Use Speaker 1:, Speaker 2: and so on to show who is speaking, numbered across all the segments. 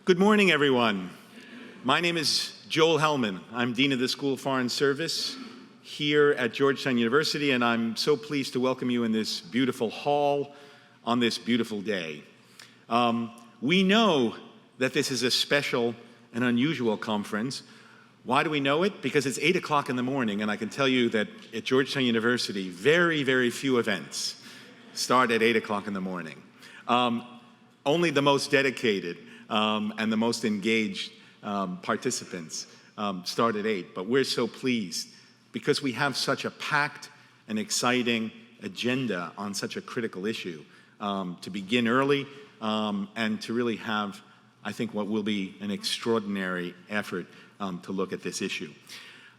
Speaker 1: Good morning, everyone. My name is Joel Hellman. I'm Dean of the School of Foreign Service here at Georgetown University, and I'm so pleased to welcome you in this beautiful hall on this beautiful day. We know that this is a special and unusual conference. Why do we know it? Because it's 8 o'clock in the morning, and I can tell you that at Georgetown University, very, very few events start at 8 o'clock in the morning. Only the most dedicated and the most engaged participants start at 8, but we're so pleased because we have such a packed and exciting agenda on such a critical issue to begin early and to really have, I think, what will be an extraordinary effort to look at this issue.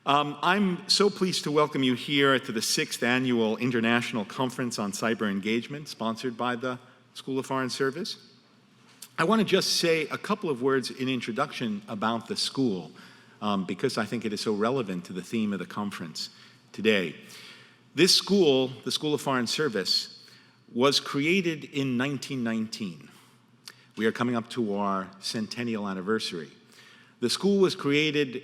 Speaker 1: I'm so pleased to welcome you here to the 6th Annual International Conference on Cyber Engagement, sponsored by the School of Foreign Service. I want to just say a couple of words in introduction about the school, because I think it is so relevant to the theme of the conference today. This school, the School of Foreign Service, was created in 1919. We are coming up to our centennial anniversary. The school was created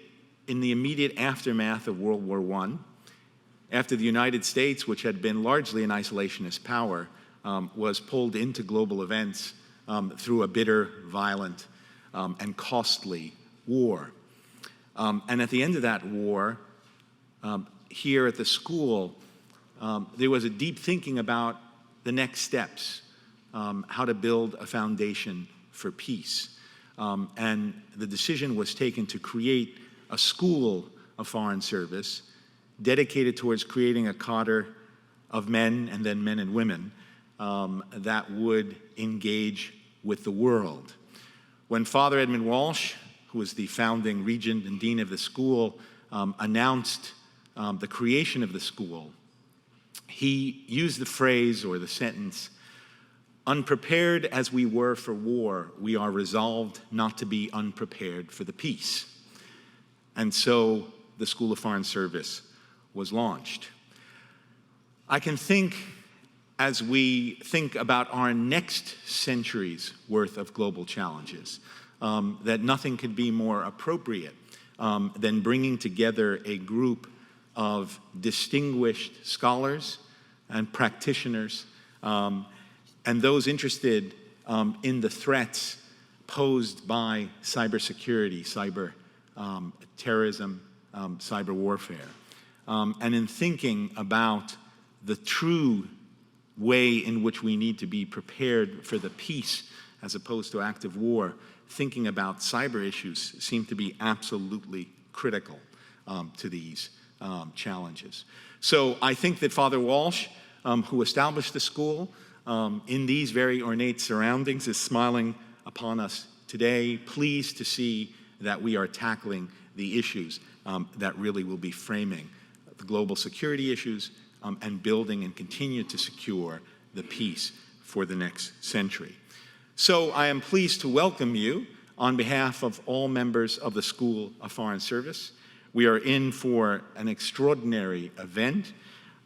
Speaker 1: in the immediate aftermath of World War I, after the United States, which had been largely an isolationist power, was pulled into global events through a bitter, violent, and costly war. And at the end of that war, here at the school, there was a deep thinking about the next steps, how to build a foundation for peace. And the decision was taken to create a school of foreign service dedicated towards creating a cadre of men, and then men and women, that would engage with the world. When Father Edmund Walsh, who was the founding regent and dean of the school, announced the creation of the school, he used the phrase or the sentence, "Unprepared as we were for war, we are resolved not to be unprepared for the peace." And so the School of Foreign Service was launched. I can think, as we think about our next century's worth of global challenges, that nothing could be more appropriate than bringing together a group of distinguished scholars and practitioners and those interested in the threats posed by cybersecurity, cyber terrorism, cyber warfare, and in thinking about the true way in which we need to be prepared for the peace as opposed to active war, thinking about cyber issues seem to be absolutely critical to these challenges. So I think that Father Walsh, who established the school in these very ornate surroundings, is smiling upon us today, pleased to see that we are tackling the issues that really will be framing the global security issues and building and continue to secure the peace for the next century. So I am pleased to welcome you on behalf of all members of the School of Foreign Service. We are in for an extraordinary event.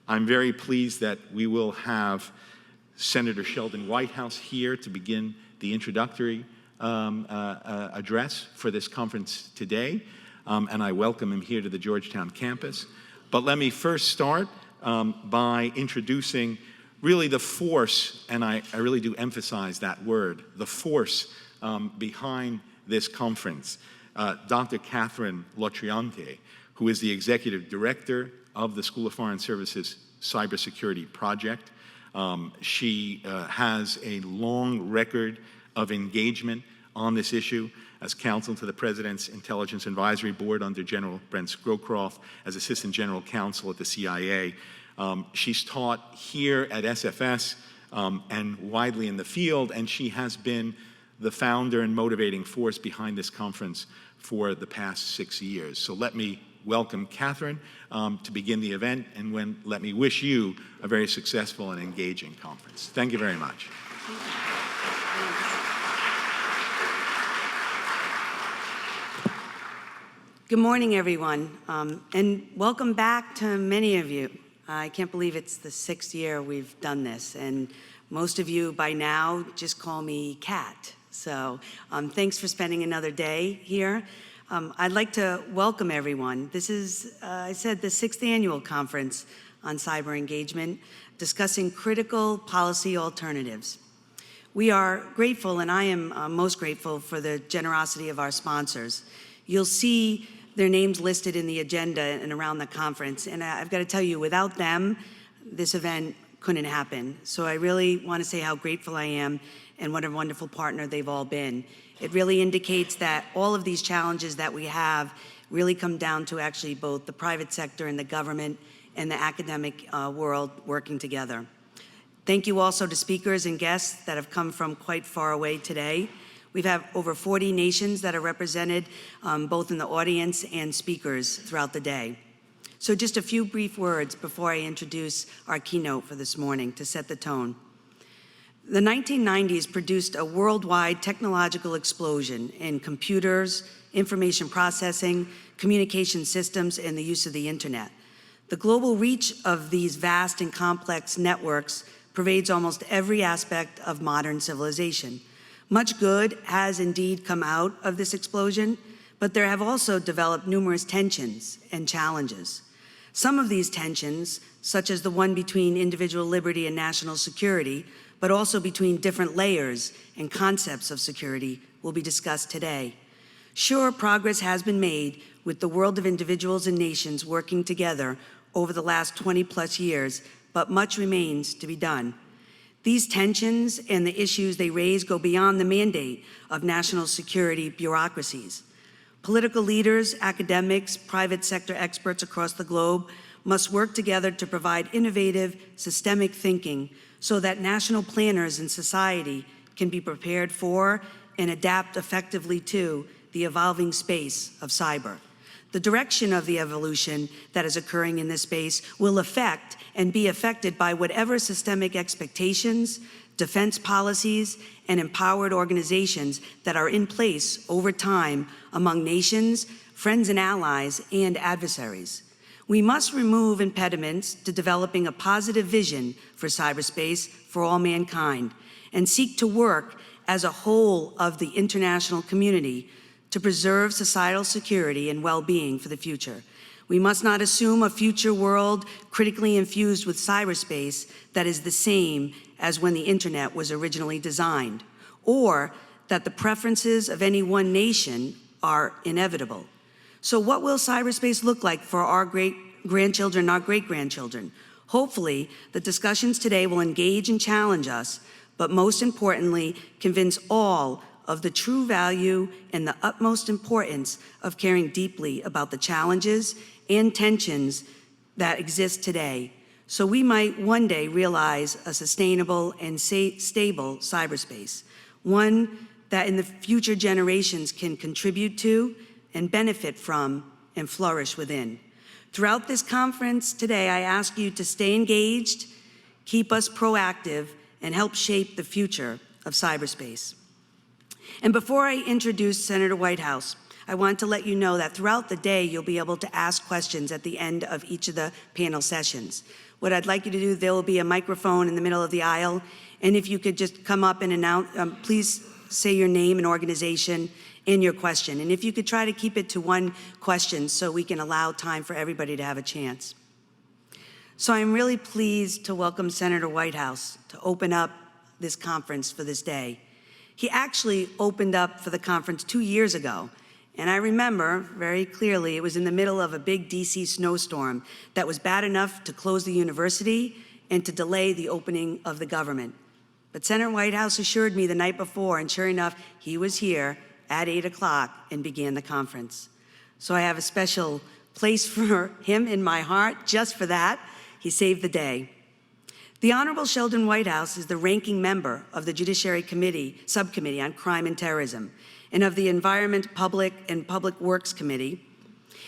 Speaker 1: I'm very pleased that we will have Senator Sheldon Whitehouse here to begin the introductory address for this conference today, and I welcome him here to the Georgetown campus. But let me first start by introducing really the force, and I really do emphasize that word, the force behind this conference, Dr. Catherine Lotriante, who is the Executive Director of the School of Foreign Services Cybersecurity Project. She has a long record of engagement on this issue as counsel to the President's Intelligence Advisory Board under General Brent Scowcroft, as Assistant General Counsel at the CIA. She's taught here at SFS and widely in the field, and she has been the founder and motivating force behind this conference for the past 6 years. So let me welcome Catherine to begin the event, and let me wish you a very successful and engaging conference. Thank you very much.
Speaker 2: Good morning, everyone, and welcome back to many of you. I can't believe it's the 6th year we've done this, and most of you by now just call me Cat. So thanks for spending another day here. I'd like to welcome everyone. This is, I said, the 6th annual conference on cyber engagement, discussing critical policy alternatives. We are grateful, and I am most grateful for the generosity of our sponsors. You'll see their names listed in the agenda and around the conference, and I've got to tell you, without them, this event couldn't happen. So I really want to say how grateful I am and what a wonderful partner they've all been. It really indicates that all of these challenges that we have really come down to actually both the private sector and the government and the academic world working together. Thank you also to speakers and guests that have come from quite far away today. We've had over 40 nations that are represented both in the audience and speakers throughout the day. So just a few brief words before I introduce our keynote for this morning to set the tone. The 1990s produced a worldwide technological explosion in computers, information processing, communication systems, and the use of the internet. The global reach of these vast and complex networks pervades almost every aspect of modern civilization. Much good has indeed come out of this explosion, but there have also developed numerous tensions and challenges. Some of these tensions, such as the one between individual liberty and national security, but also between different layers and concepts of security, will be discussed today. Sure, progress has been made with the world of individuals and nations working together over the last 20+ years, but much remains to be done. These tensions and the issues they raise go beyond the mandate of national security bureaucracies. Political leaders, academics, private sector experts across the globe must work together to provide innovative, systemic thinking so that national planners and society can be prepared for and adapt effectively to the evolving space of cyber. The direction of the evolution that is occurring in this space will affect and be affected by whatever systemic expectations, defense policies, and empowered organizations that are in place over time among nations, friends and allies, and adversaries. We must remove impediments to developing a positive vision for cyberspace for all mankind and seek to work as a whole of the international community to preserve societal security and well-being for the future. We must not assume a future world critically infused with cyberspace that is the same as when the internet was originally designed, or that the preferences of any one are inevitable. So what will cyberspace look like for our great-grandchildren and our great-grandchildren? Hopefully, the discussions today will engage and challenge us, but most importantly, convince all of the true value and the utmost importance of caring deeply about the challenges and tensions that exist today, so we might one day realize a sustainable and stable cyberspace, one that in the future generations can contribute to and benefit from and flourish within. Throughout this conference today, I ask you to stay engaged, keep us proactive, and help shape the future of cyberspace. And before I introduce Senator Whitehouse, I want to let you know that throughout the day, you'll be able to ask questions at the end of each of the panel sessions. What I'd like you to do, there will be a microphone in the middle of the aisle, and if you could just come up and announce, please say your name and organization and your question. And if you could try to keep it to one question so we can allow time for everybody to have a chance. So I'm really pleased to welcome Senator Whitehouse to open up this conference for this day. He actually opened up for the conference 2 years ago. And I remember very clearly, it was in the middle of a big DC snowstorm that was bad enough to close the university and to delay the opening of the government. But Senator Whitehouse assured me the night before, and sure enough, he was here at 8 o'clock and began the conference. So I have a special place for him in my heart just for that. He saved the day. The Honorable Sheldon Whitehouse is the ranking member of the Judiciary Committee, Subcommittee on Crime and Terrorism, and of the Environment, Public, and Public Works Committee.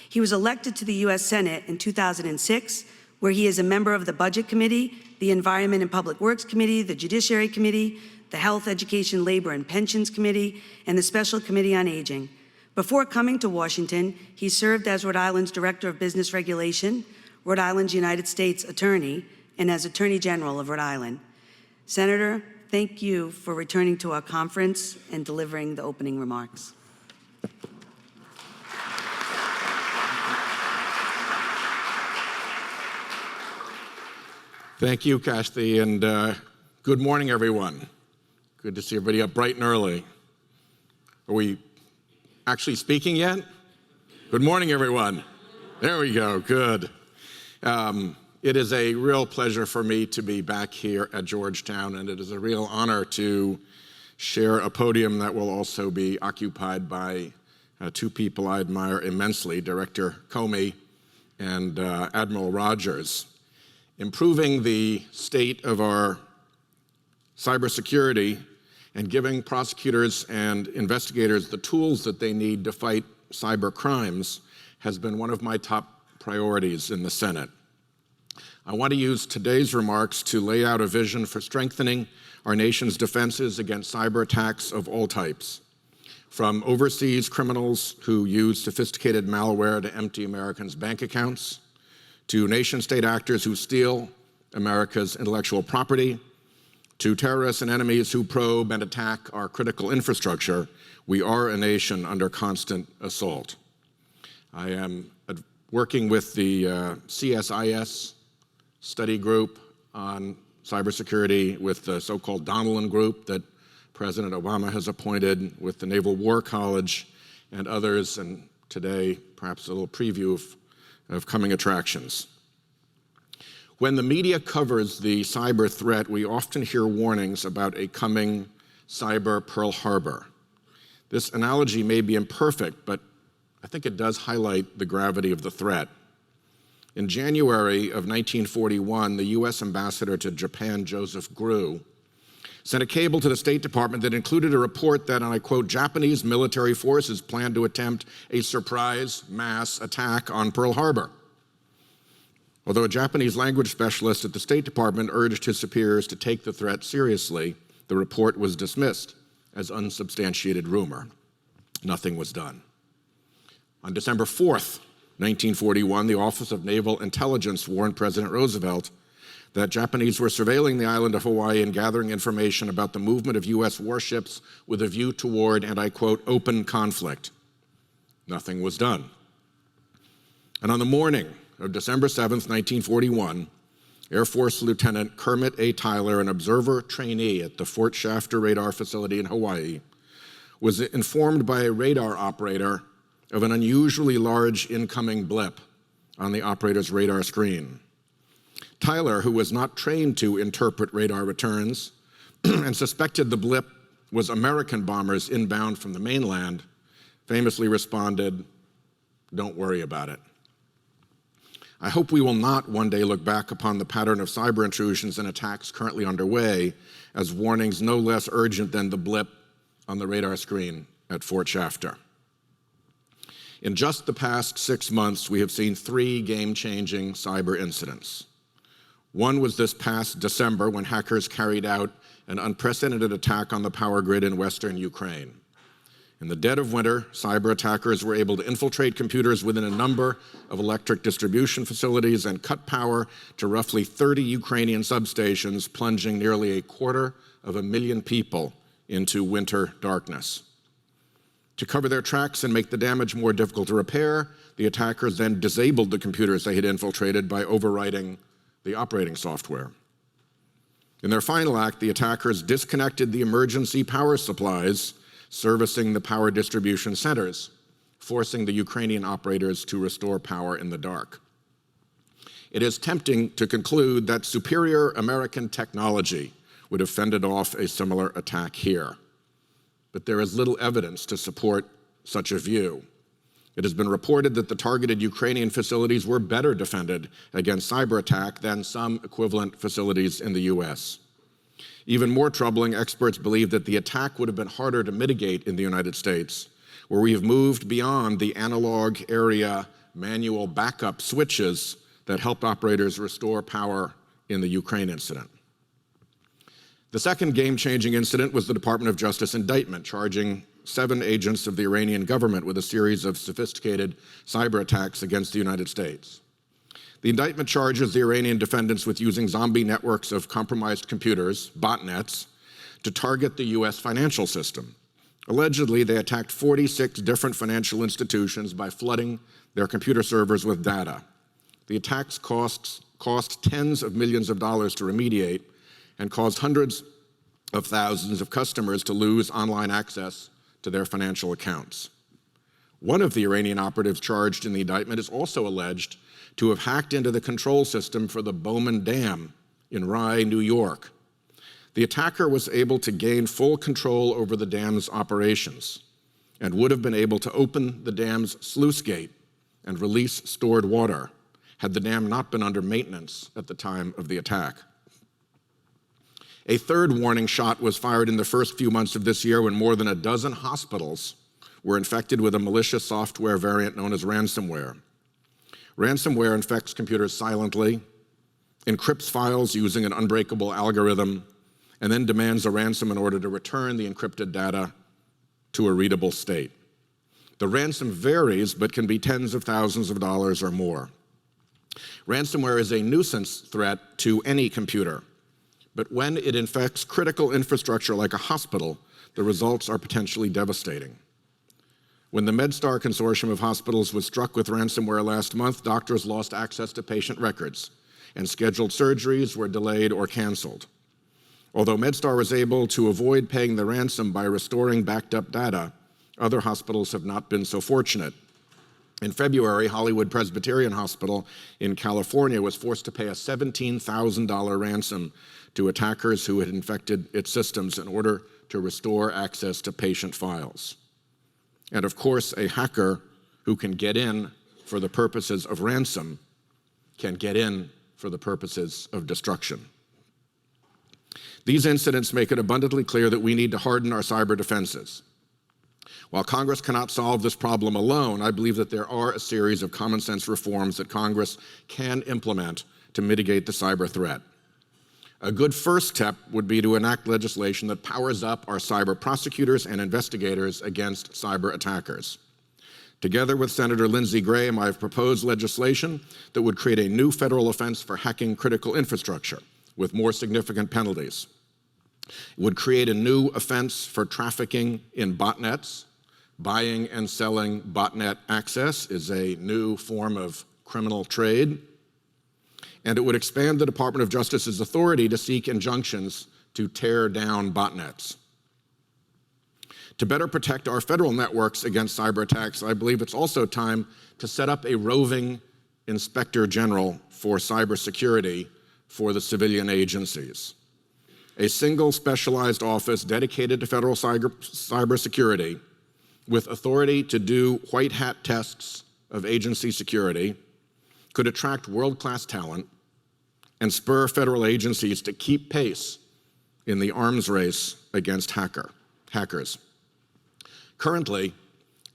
Speaker 2: He was elected to the U.S. Senate in 2006, where he is a member of the Budget Committee, the Environment and Public Works Committee, the Judiciary Committee, the Health, Education, Labor, and Pensions Committee, and the Special Committee on Aging. Before coming to Washington, he served as Rhode Island's Director of Business Regulation, Rhode Island's United States Attorney, and as Attorney General of Rhode Island. Senator, thank you for returning to our conference and delivering the opening remarks.
Speaker 3: Thank you, Kathy, and good morning, everyone. Good to see everybody up bright and early. Are we actually speaking yet? Good morning, everyone. There we go, good. It is a real pleasure for me to be back here at Georgetown, and it is a real honor to share a podium that will also be occupied by two people I admire immensely, Director Comey and Admiral Rogers. Improving the state of our cybersecurity and giving prosecutors and investigators the tools that they need to fight cyber crimes has been one of my top priorities in the Senate. I want to use today's remarks to lay out a vision for strengthening our nation's defenses against cyber attacks of all types, from overseas criminals who use sophisticated malware to empty Americans' bank accounts, to nation-state actors who steal America's intellectual property, to terrorists and enemies who probe and attack our critical infrastructure. We are a nation under constant assault. I am working with the CSIS study group on cybersecurity, with the so-called Donelon group that President Obama has appointed, with the Naval War College and others, and today perhaps a little preview of coming attractions. When the media covers the cyber threat, we often hear warnings about a coming cyber Pearl Harbor. This analogy may be imperfect, but I think it does highlight the gravity of the threat. In January of 1941, the U.S. ambassador to Japan, Joseph Grew, sent a cable to the State Department that included a report that, and I quote, Japanese military forces planned to attempt a surprise mass attack on Pearl Harbor. Although a Japanese language specialist at the State Department urged his superiors to take the threat seriously, the report was dismissed as unsubstantiated rumor. Nothing was done. On December 4th, 1941, the Office of Naval Intelligence warned President Roosevelt that Japanese were surveilling the island of Hawaii and gathering information about the movement of U.S. warships with a view toward, and I quote, open conflict. Nothing was done. And on the morning of December 7th, 1941, Air Force Lieutenant Kermit A. Tyler, an observer trainee at the Fort Shafter radar facility in Hawaii, was informed by a radar operator of an unusually large incoming blip on the operator's radar screen. Tyler, who was not trained to interpret radar returns and suspected the blip was American bombers inbound from the mainland, famously responded, "Don't worry about it." I hope we will not one day look back upon the pattern of cyber intrusions and attacks currently underway as warnings no less urgent than the blip on the radar screen at Fort Shafter. In just the past 6 months, we have seen 3 game-changing cyber incidents. One was this past December when hackers carried out an unprecedented attack on the power grid in western Ukraine. In the dead of winter, cyber attackers were able to infiltrate computers within a number of electric distribution facilities and cut power to roughly 30 Ukrainian substations, plunging nearly 250,000 people into winter darkness. To cover their tracks and make the damage more difficult to repair, the attackers then disabled the computers they had infiltrated by overwriting the operating software. In their final act, the attackers disconnected the emergency power supplies servicing the power distribution centers, forcing the Ukrainian operators to restore power in the dark. It is tempting to conclude that superior American technology would have fended off a similar attack here. But there is little evidence to support such a view. It has been reported that the targeted Ukrainian facilities were better defended against cyber attack than some equivalent facilities in the US. Even more troubling, experts believe that the attack would have been harder to mitigate in the United States, where we have moved beyond the analog area manual backup switches that helped operators restore power in the Ukraine incident. The second game-changing incident was the Department of Justice indictment, charging 7 agents of the Iranian government with a series of sophisticated cyber attacks against the United States. The indictment charges the Iranian defendants with using zombie networks of compromised computers, botnets, to target the US financial system. Allegedly, they attacked 46 different financial institutions by flooding their computer servers with data. The attacks cost tens of millions of dollars to remediate and caused hundreds of thousands of customers to lose online access to their financial accounts. One of the Iranian operatives charged in the indictment is also alleged to have hacked into the control system for the Bowman Dam in Rye, New York. The attacker was able to gain full control over the dam's operations and would have been able to open the dam's sluice gate and release stored water had the dam not been under maintenance at the time of the attack. A third warning shot was fired in the first few months of this year when more than a dozen hospitals were infected with a malicious software variant known as ransomware. Ransomware infects computers silently, encrypts files using an unbreakable algorithm, and then demands a ransom in order to return the encrypted data to a readable state. The ransom varies, but can be tens of thousands of dollars or more. Ransomware is a nuisance threat to any computer, but when it infects critical infrastructure like a hospital, the results are potentially devastating. When the MedStar consortium of hospitals was struck with ransomware last month, doctors lost access to patient records, and scheduled surgeries were delayed or canceled. Although MedStar was able to avoid paying the ransom by restoring backed up data, other hospitals have not been so fortunate. In February, Hollywood Presbyterian Hospital in California was forced to pay a $17,000 ransom to attackers who had infected its systems in order to restore access to patient files. And of course, a hacker who can get in for the purposes of ransom can get in for the purposes of destruction. These incidents make it abundantly clear that we need to harden our cyber defenses. While Congress cannot solve this problem alone, I believe that there are a series of common sense reforms that Congress can implement to mitigate the cyber threat. A good first step would be to enact legislation that powers up our cyber prosecutors and investigators against cyber attackers. Together with Senator Lindsey Graham, I have proposed legislation that would create a new federal offense for hacking critical infrastructure with more significant penalties. It would create a new offense for trafficking in botnets. Buying and selling botnet access is a new form of criminal trade. And it would expand the Department of Justice's authority to seek injunctions to tear down botnets. To better protect our federal networks against cyber attacks, I believe it's also time to set up a roving inspector general for cybersecurity for the civilian agencies. A single specialized office dedicated to federal cybersecurity with authority to do white hat tests of agency security could attract world-class talent and spur federal agencies to keep pace in the arms race against hackers. Currently,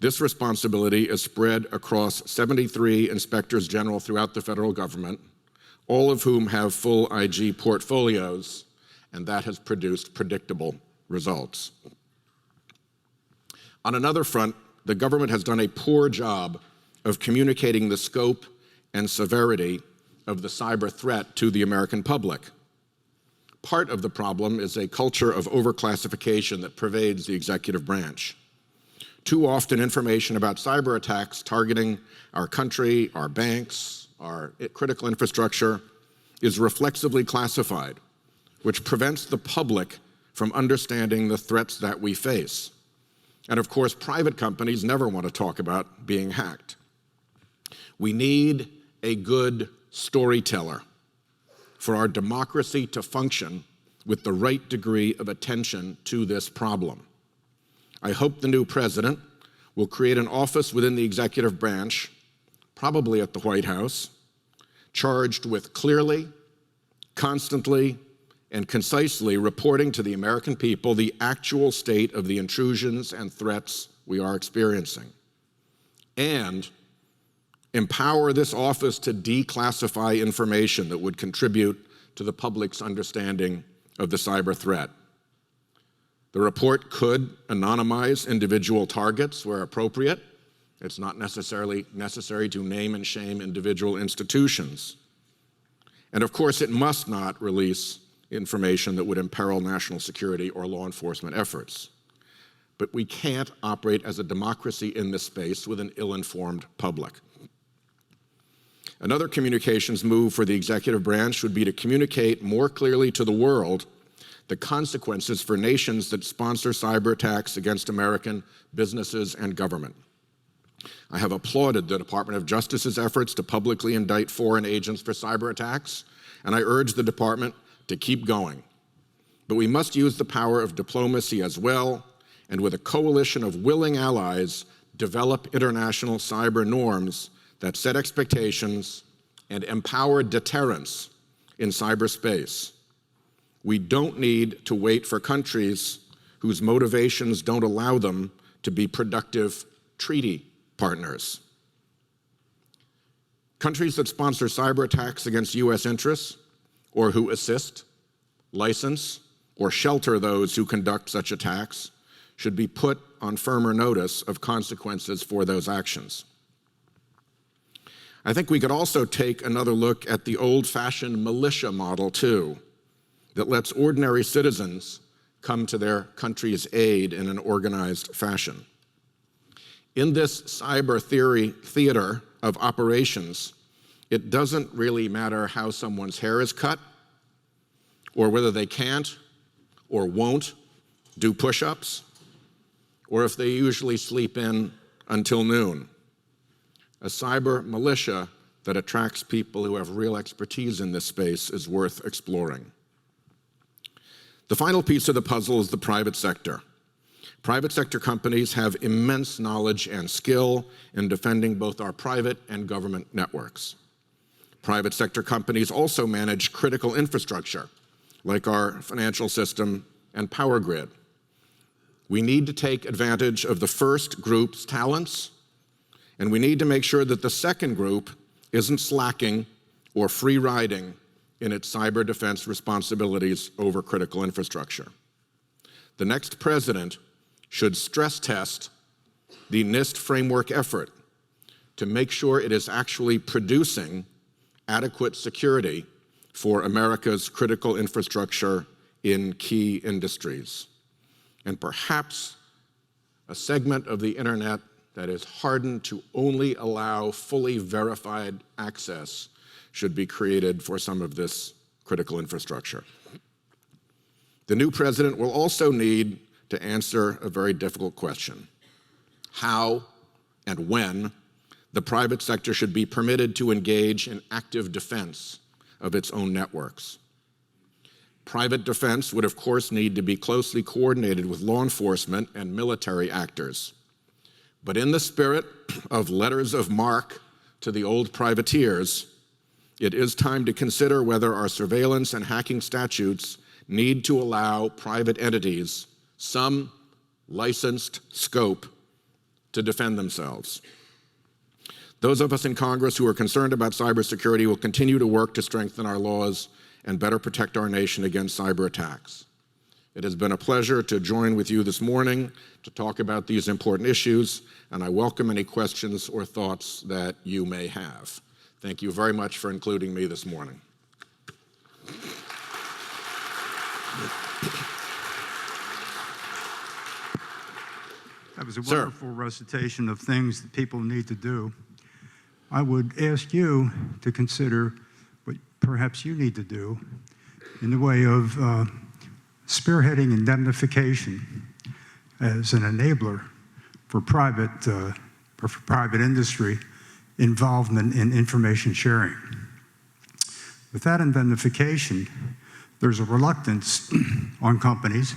Speaker 3: this responsibility is spread across 73 inspectors general throughout the federal government, all of whom have full IG portfolios, and that has produced predictable results. On another front, the government has done a poor job of communicating the scope and severity of the cyber threat to the American public. Part of the problem is a culture of overclassification that pervades the executive branch. Too often, information about cyber attacks targeting our country, our banks, our critical infrastructure is reflexively classified, which prevents the public from understanding the threats that we face. And of course, private companies never want to talk about being hacked. We need a good storyteller for our democracy to function with the right degree of attention to this problem. I hope the new president will create an office within the executive branch, probably at the White House, charged with clearly, constantly, and concisely reporting to the American people the actual state of the intrusions and threats we are experiencing, and empower this office to declassify information that would contribute to the public's understanding of the cyber threat. The report could anonymize individual targets where appropriate. It's not necessarily necessary to name and shame individual institutions. And of course, it must not release information that would imperil national security or law enforcement efforts. But we can't operate as a democracy in this space with an ill-informed public. Another communications move for the executive branch would be to communicate more clearly to the world the consequences for nations that sponsor cyber attacks against American businesses and government. I have applauded the Department of Justice's efforts to publicly indict foreign agents for cyber attacks, and I urge the department to keep going. But we must use the power of diplomacy as well, and with a coalition of willing allies, develop international cyber norms that set expectations and empower deterrence in cyberspace. We don't need to wait for countries whose motivations don't allow them to be productive treaty partners. Countries that sponsor cyber attacks against U.S. interests, or who assist, license, or shelter those who conduct such attacks, should be put on firmer notice of consequences for those actions. I think we could also take another look at the old-fashioned militia model, too, that lets ordinary citizens come to their country's aid in an organized fashion. In this cyber theater of operations, it doesn't really matter how someone's hair is cut, or whether they can't or won't do push-ups, or if they usually sleep in until noon. A cyber militia that attracts people who have real expertise in this space is worth exploring. The final piece of the puzzle is the private sector. Private sector companies have immense knowledge and skill in defending both our private and government networks. Private sector companies also manage critical infrastructure, like our financial system and power grid. We need to take advantage of the first group's talents, and we need to make sure that the second group isn't slacking or free-riding in its cyber defense responsibilities over critical infrastructure. The next president should stress test the NIST framework effort to make sure it is actually producing adequate security for America's critical infrastructure in key industries. And perhaps a segment of the internet that is hardened to only allow fully verified access should be created for some of this critical infrastructure. The new president will also need to answer a very difficult question: how and when the private sector should be permitted to engage in active defense of its own networks. Private defense would, of course, need to be closely coordinated with law enforcement and military actors. But in the spirit of letters of marque to the old privateers, it is time to consider whether our surveillance and hacking statutes need to allow private entities some licensed scope to defend themselves. Those of us in Congress who are concerned about cybersecurity will continue to work to strengthen our laws and better protect our nation against cyber attacks. It has been a pleasure to join with you this morning to talk about these important issues, and I welcome any questions or thoughts that you may have. Thank you very much for including me this morning.
Speaker 4: That was a wonderful recitation of things that people need to do. I would ask you to consider what perhaps you need to do in the way of spearheading indemnification as an enabler for private industry involvement in information sharing. With that indemnification, there's a reluctance on companies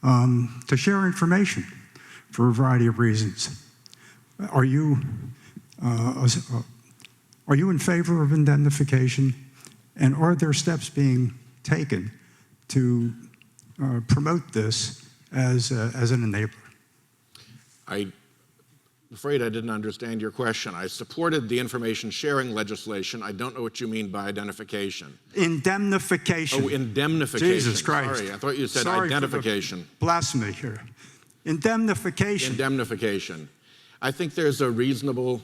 Speaker 4: to share information for a variety of reasons. Are you in favor of indemnification? And are there steps being taken to promote this as an enabler?
Speaker 3: I'm afraid I didn't understand your question. I supported the information sharing legislation. I don't know what you mean by identification.
Speaker 4: Indemnification.
Speaker 3: Oh, indemnification.
Speaker 4: Jesus Christ.
Speaker 3: Sorry, I thought you said
Speaker 4: Sorry
Speaker 3: identification.
Speaker 4: for the blasphemy here. Indemnification.
Speaker 3: Indemnification. I think there's a reasonable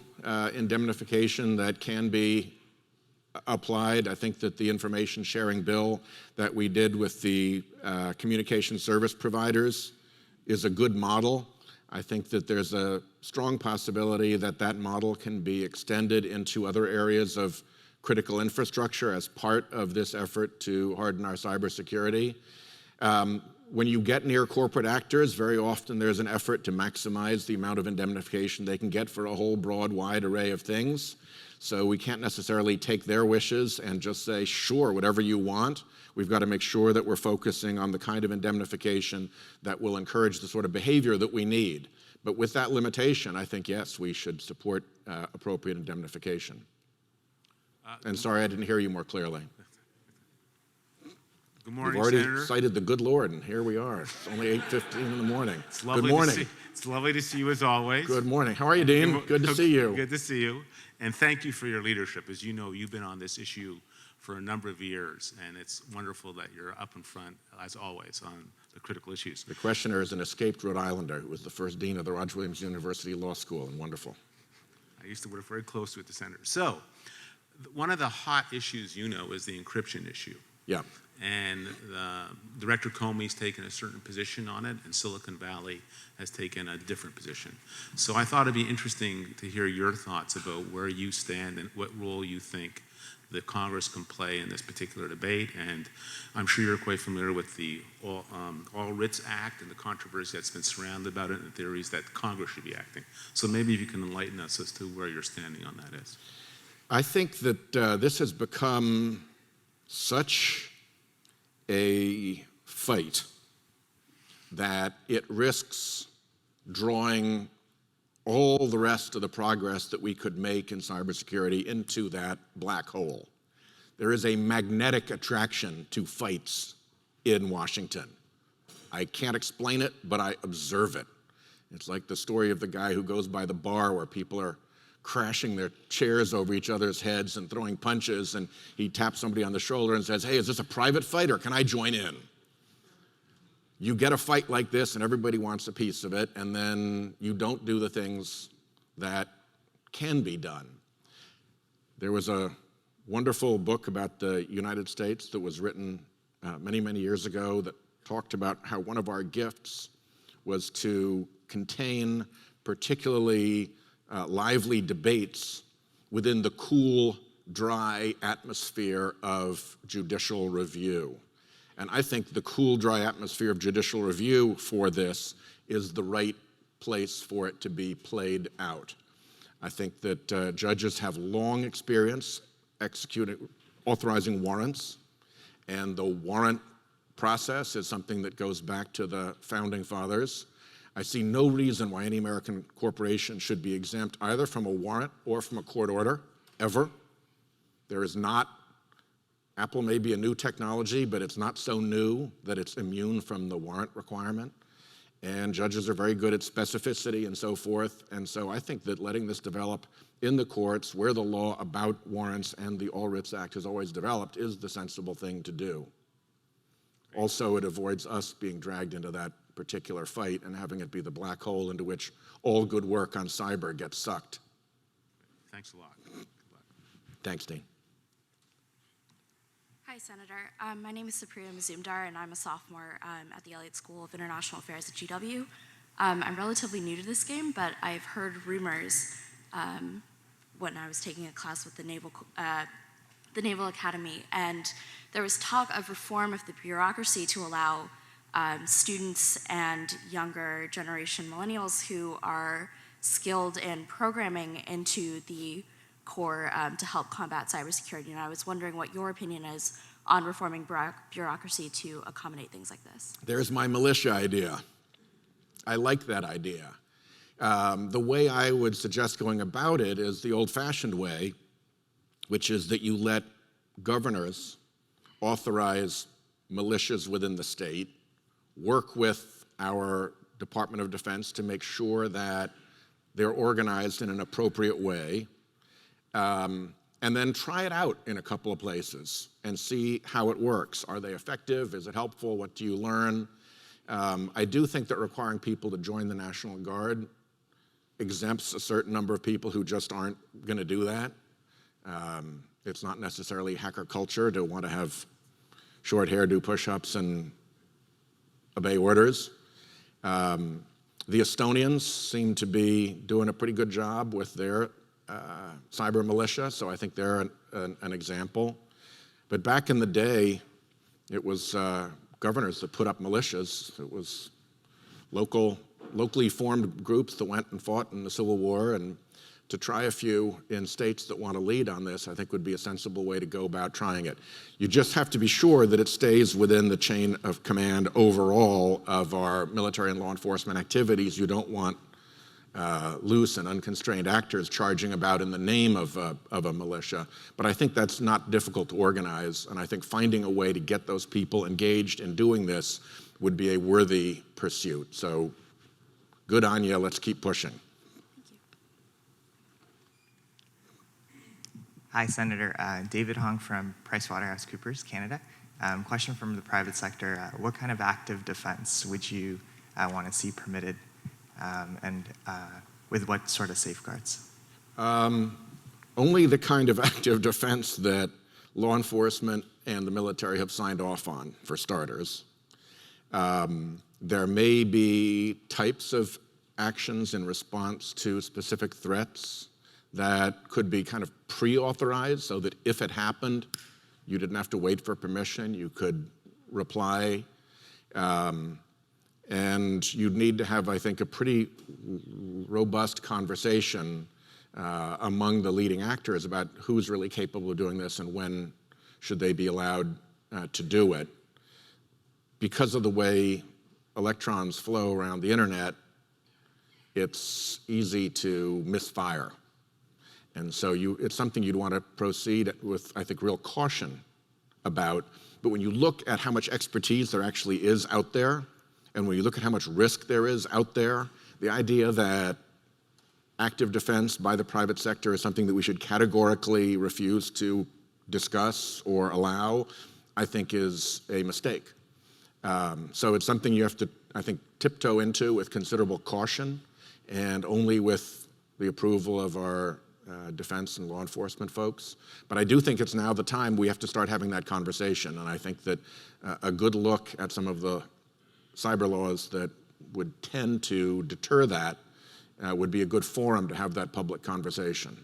Speaker 3: indemnification that can be applied. I think that the information sharing bill that we did with the communication service providers is a good model. I think that there's a strong possibility that that model can be extended into other areas of critical infrastructure as part of this effort to harden our cybersecurity. When you get near corporate actors, very often there's an effort to maximize the amount of indemnification they can get for a whole broad, wide array of things. So we can't necessarily take their wishes and just say, sure, whatever you want. We've got to make sure that we're focusing on the kind of indemnification that will encourage the sort of behavior that we need. But with that limitation, I think, yes, we should support appropriate indemnification. And sorry, I didn't hear you more clearly.
Speaker 5: Good morning,
Speaker 3: You've already
Speaker 5: Senator.
Speaker 3: cited the good Lord, and here we are. It's only 8:15 in the morning.
Speaker 5: It's lovely
Speaker 3: Good morning.
Speaker 5: it's lovely to see you as always.
Speaker 3: Good morning. How are you, Dean? Good to see you.
Speaker 5: Good to see you. And thank you for your leadership. As you know, you've been on this issue for a number of years, and it's wonderful that you're up in front, as always, on the critical issues.
Speaker 3: The questioner is an escaped Rhode Islander who was the first dean of the Roger Williams University Law School, and wonderful.
Speaker 5: I used to work very closely with the senator. So, one of the hot issues, you know, is the encryption issue.
Speaker 3: Yeah.
Speaker 5: And Director Comey's taken a certain position on it, and Silicon Valley has taken a different position. So I thought it'd be interesting to hear your thoughts about where you stand and what role you think the Congress can play in this particular debate. And I'm sure you're quite familiar with the All Writs Act and the controversy that's been surrounded about it and the theories that Congress should be acting. So maybe if you can enlighten us as to where you're standing on that is.
Speaker 3: I think that this has become such a fight that it risks drawing all the rest of the progress that we could make in cybersecurity into that black hole. There is a magnetic attraction to fights in Washington. I can't explain it, but I observe it. It's like the story of the guy who goes by the bar where people are crashing their chairs over each other's heads and throwing punches, and he taps somebody on the shoulder and says, hey, is this a private fight or can I join in? You get a fight like this and everybody wants a piece of it, and then you don't do the things that can be done. There was a wonderful book about the United States that was written many, many years ago that talked about how one of our gifts was to contain particularly lively debates within the cool, dry atmosphere of judicial review. And I think the cool, dry atmosphere of judicial review for this is the right place for it to be played out. I think that judges have long experience authorizing warrants, and the warrant process is something that goes back to the Founding Fathers. I see no reason why any American corporation should be exempt either from a warrant or from a court order, ever. There is not, Apple may be a new technology, but it's not so new that it's immune from the warrant requirement. And judges are very good at specificity and so forth. And so I think that letting this develop in the courts where the law about warrants and the All Writs Act has always developed is the sensible thing to do. Also, it avoids us being dragged into that particular fight and having it be the black hole into which all good work on cyber gets sucked.
Speaker 5: Thanks a lot. Good luck.
Speaker 3: Thanks, Dean.
Speaker 6: Hi, Senator. My name is Supriya Mazumdar, and I'm a sophomore at the Elliott School of International Affairs at GW. I'm relatively new to this game, but I've heard rumors when I was taking a class with the Naval Academy, and there was talk of reform of the bureaucracy to allow students and younger generation millennials who are skilled in programming into the Corps to help combat cybersecurity. And I was wondering what your opinion is on reforming bureaucracy to accommodate things like this.
Speaker 3: There's my militia idea. I like that idea. The way I would suggest going about it is the old-fashioned way, which is that you let governors authorize militias within the state, work with our Department of Defense to make sure that they're organized in an appropriate way, and then try it out in a couple of places and see how it works. Are they effective? Is it helpful? What do you learn? I do think that requiring people to join the National Guard exempts a certain number of people who just aren't going to do that. It's not necessarily hacker culture to want to have short hair, do push-ups, and obey orders. The Estonians seem to be doing a pretty good job with their cyber militia, so I think they're an example. But back in the day, it was governors that put up militias. It was locally formed groups that went and fought in the Civil War, and to try a few in states that want to lead on this, I think would be a sensible way to go about trying it. You just have to be sure that it stays within the chain of command overall of our military and law enforcement activities. You don't want loose and unconstrained actors charging about in the name of a militia. But I think that's not difficult to organize, and I think finding a way to get those people engaged in doing this would be a worthy pursuit. So good on you, let's keep pushing.
Speaker 7: Hi, Senator. David Hong from PricewaterhouseCoopers, Canada. Question from the private sector. What kind of active defense would you want to see permitted, and with what sort of safeguards?
Speaker 3: Only the kind of active defense that law enforcement and the military have signed off on, for starters. There may be types of actions in response to specific threats that could be kind of pre-authorized so that if it happened, you didn't have to wait for permission, you could reply. And you'd need to have, I think, a pretty robust conversation among the leading actors about who's really capable of doing this and when should they be allowed to do it. Because of the way electrons flow around the internet, it's easy to misfire. And so it's something you'd want to proceed with, I think, real caution about. But when you look at how much expertise there actually is out there, and when you look at how much risk there is out there, the idea that active defense by the private sector is something that we should categorically refuse to discuss or allow, I think is a mistake. So it's something you have to, I think, tiptoe into with considerable caution, and only with the approval of our defense and law enforcement folks. But I do think it's now the time we have to start having that conversation, and I think that a good look at some of the cyber laws that would tend to deter that would be a good forum to have that public conversation.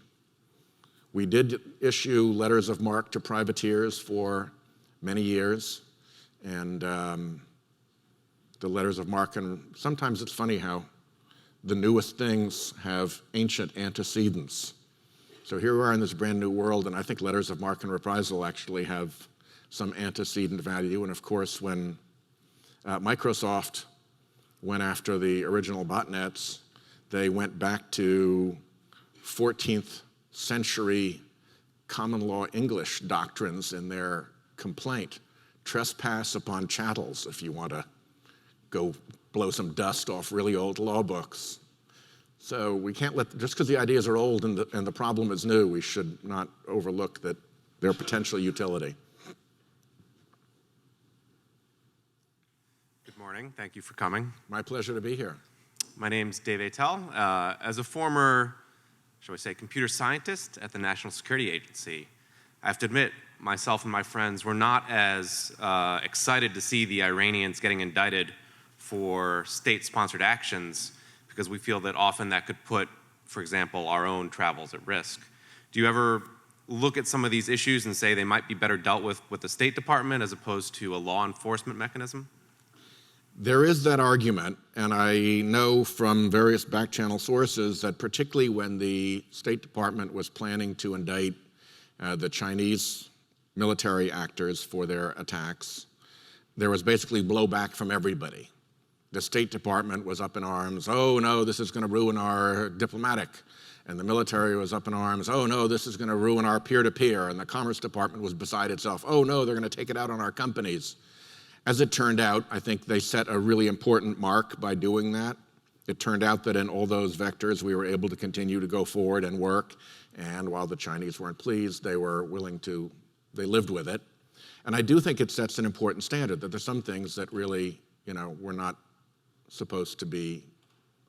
Speaker 3: We did issue letters of marque to privateers for many years, and the letters of marque, and sometimes it's funny how the newest things have ancient antecedents. So here we are in this brand new world, and I think letters of marque and reprisal actually have some antecedent value. And of course, when Microsoft went after the original botnets, they went back to 14th century common law English doctrines in their complaint. Trespass upon chattels, if you want to go blow some dust off really old law books. So we can't let, just because the ideas are old and the problem is new, we should not overlook that their potential utility.
Speaker 8: Good morning. Thank you for coming.
Speaker 3: My pleasure to be here.
Speaker 8: My name's Dave Atel. As a former, shall we say, computer scientist at the National Security Agency, I have to admit, myself and my friends were not as excited to see the Iranians getting indicted for state-sponsored actions, because we feel that often that could put, for example, our own travels at risk. Do you ever look at some of these issues and say they might be better dealt with the State Department as opposed to a law enforcement mechanism?
Speaker 3: There is that argument, and I know from various back-channel sources that particularly when the State Department was planning to indict the Chinese military actors for their attacks, there was basically blowback from everybody. The State Department was up in arms, oh no, this is going to ruin our diplomatic. And the military was up in arms, oh no, this is going to ruin our peer-to-peer. And the Commerce Department was beside itself, oh no, they're going to take it out on our companies. As it turned out, I think they set a really important mark by doing that. It turned out that in all those vectors, we were able to continue to go forward and work. And while the Chinese weren't pleased, they were willing to, they lived with it. And I do think it sets an important standard, that there's some things that really, we're not supposed to be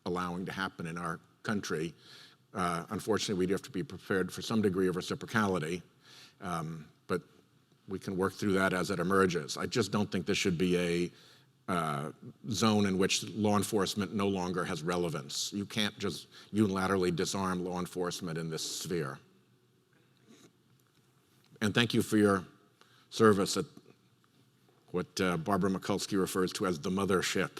Speaker 3: allowing to happen in our country. Unfortunately, we do have to be prepared for some degree of reciprocality. But we can work through that as it emerges. I just don't think this should be a zone in which law enforcement no longer has relevance. You can't just unilaterally disarm law enforcement in this sphere. And thank you for your service at what Barbara Mikulski refers to as the mothership.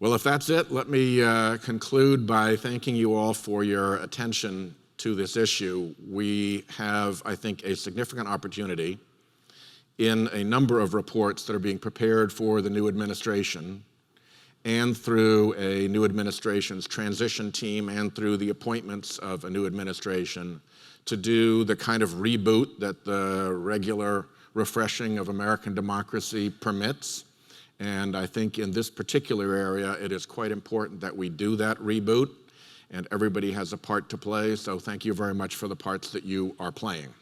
Speaker 3: Well, if that's it, let me conclude by thanking you all for your attention to this issue. We have, I think, a significant opportunity in a number of reports that are being prepared for the new administration and through a new administration's transition team and through the appointments of a new administration to do the kind of reboot that the regular refreshing of American democracy permits. And I think in this particular area, it is quite important that we do that reboot, and everybody has a part to play. So thank you very much for the parts that you are playing.